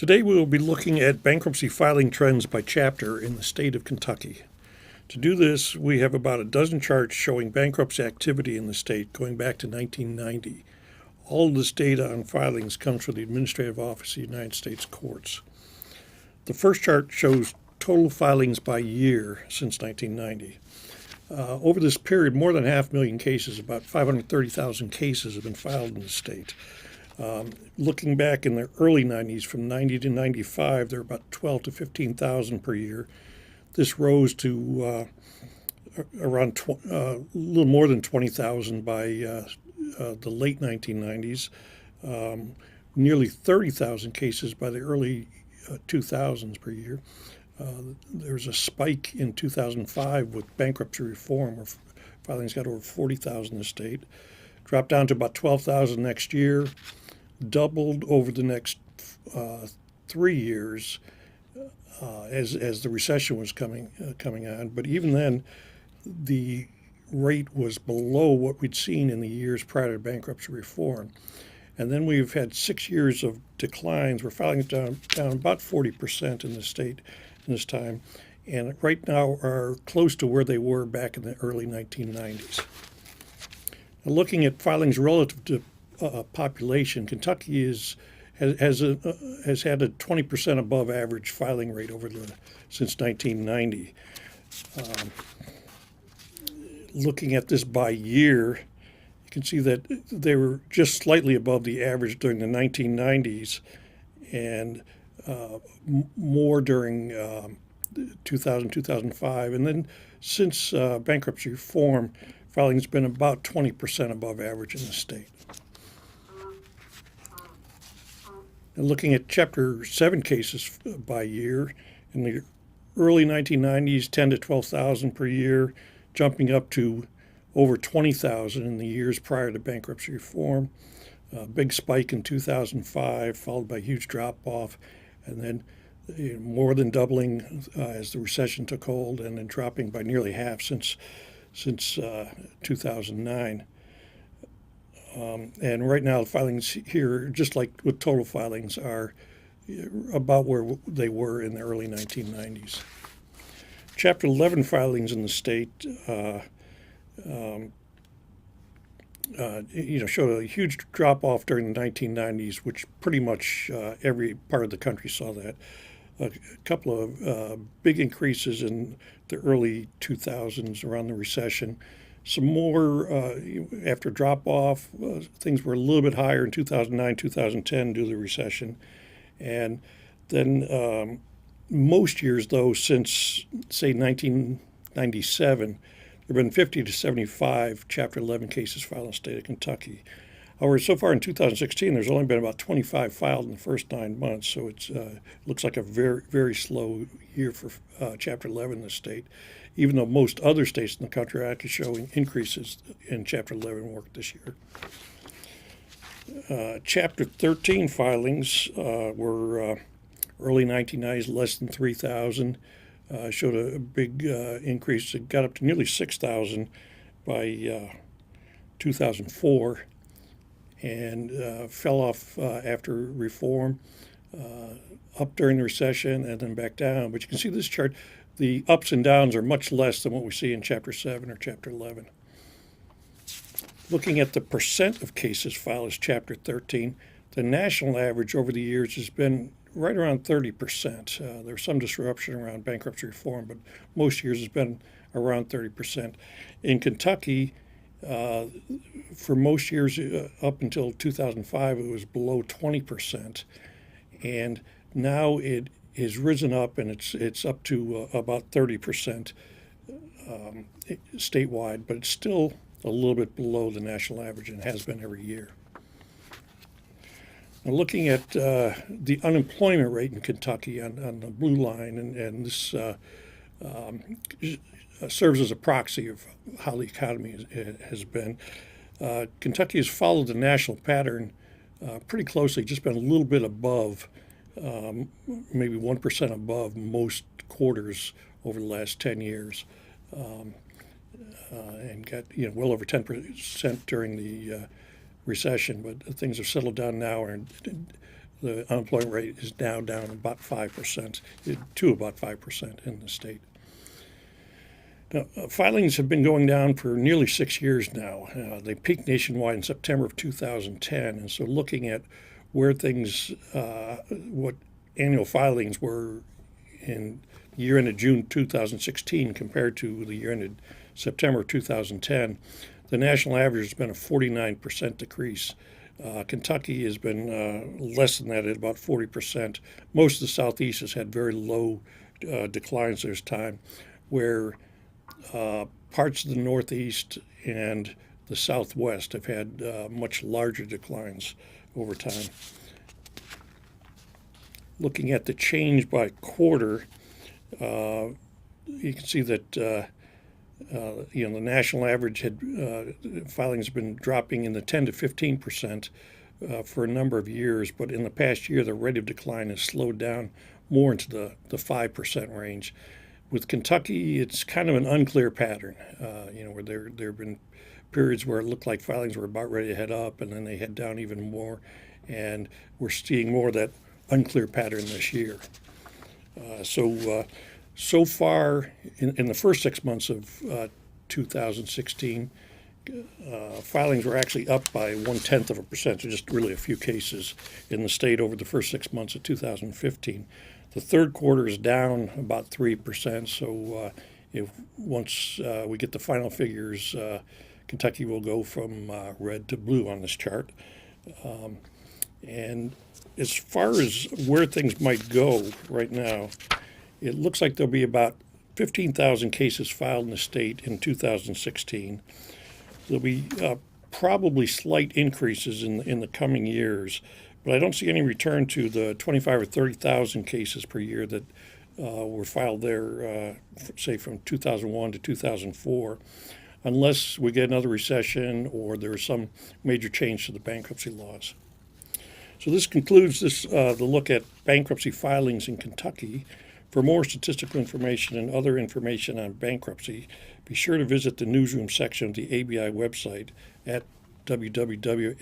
Today we will be looking at bankruptcy filing trends by chapter in the state of Kentucky. To do this, we have about a dozen charts showing bankruptcy activity in the state going back to 1990. All of this data on filings comes from the Administrative Office of the United States Courts. The first chart shows total filings by year since 1990. Over this period, more than 500,000 cases, about 530,000 cases, have been filed in the state. Looking back in the early 90s, from 90 to 95, there were about 12 to 15,000 per year. This rose to around a little more than 20,000 by the late 1990s, nearly 30,000 cases by the early 2000s per year. There was a spike in 2005 with bankruptcy reform, where filings got over 40,000 in the state. Dropped down to about 12,000 next year, doubled over the next 3 years as the recession was coming on. But even then, the rate was below what we'd seen in the years prior to bankruptcy reform. And then we've had 6 years of declines. We're filings down about 40% in the state in this time, and right now are close to where they were back in the early 1990s. Now, looking at filings relative to population, Kentucky has had a 20% above average filing rate since 1990. Looking at this by year, you can see that they were just slightly above the average during the 1990s and more during 2000, 2005. And then since bankruptcy reform, filing has been about 20% above average in the state. And looking at Chapter 7 cases by year, in the early 1990s, 10 to 12,000 per year, jumping up to over 20,000 in the years prior to bankruptcy reform. A big spike in 2005, followed by a huge drop-off, and then more than doubling as the recession took hold, and then dropping by nearly half since 2009. And right now, filings here, just like with total filings, are about where they were in the early 1990s. Chapter 11 filings in the state showed a huge drop-off during the 1990s, which pretty much every part of the country saw that. A couple of big increases in the early 2000s around the recession. Some more after drop-off. Things were a little bit higher in 2009, 2010 due to the recession. And then most years, though, since, say, 1997, there have been 50 to 75 Chapter 11 cases filed in the state of Kentucky. However, so far in 2016, there's only been about 25 filed in the first 9 months, so it looks like a very, very slow year for Chapter 11 in the state, even though most other states in the country are actually showing increases in Chapter 11 work this year. Chapter 13 filings were early 1990s, less than 3,000. Showed a big increase. It got up to nearly 6,000 by 2004 and fell off after reform, up during the recession and then back down. But you can see this chart, the ups and downs are much less than what we see in Chapter 7 or Chapter 11. Looking at the percent of cases filed as Chapter 13, the national average over the years has been right around 30%. There's some disruption around bankruptcy reform, but most years has been around 30%. In Kentucky, for most years up until 2005, it was below 20%, and now it has risen up, and it's up to about 30% statewide, but it's still a little bit below the national average, and has been every year. Now, looking at the unemployment rate in Kentucky on the blue line, and this serves as a proxy of how the economy has been. Kentucky has followed the national pattern pretty closely, just been a little bit above, maybe 1% above most quarters over the last 10 years, and got well over 10% during the recession. But things have settled down now and the unemployment rate is now down about 5%, to about 5% in the state. Now, filings have been going down for nearly 6 years now. They peaked nationwide in September of 2010, and so looking at where things, what annual filings were in the year ended June 2016 compared to the year ended September 2010, the national average has been a 49% decrease. Kentucky has been less than that at about 40%. Most of the Southeast has had very low declines this time, where parts of the Northeast and the Southwest have had much larger declines over time. Looking at the change by quarter, you can see that the national average had filings have been dropping in the 10 to 15% for a number of years, but in the past year the rate of decline has slowed down more into the 5% range. With Kentucky, it's kind of an unclear pattern, where there have been periods where it looked like filings were about ready to head up, and then they head down even more, and we're seeing more of that unclear pattern this year. So far, in the first 6 months of 2016, filings were actually up by 1/10%, so just really a few cases in the state over the first 6 months of 2015. The third quarter is down about 3%, so if once we get the final figures, Kentucky will go from red to blue on this chart. And as far as where things might go right now, it looks like there'll be about 15,000 cases filed in the state in 2016. There'll be probably slight increases in the coming years, but I don't see any return to the 25 or 30,000 cases per year that were filed there, say from 2001 to 2004, unless we get another recession or there's some major change to the bankruptcy laws. So this concludes the look at bankruptcy filings in Kentucky. For more statistical information and other information on bankruptcy, be sure to visit the newsroom section of the ABI website at www.abi.org.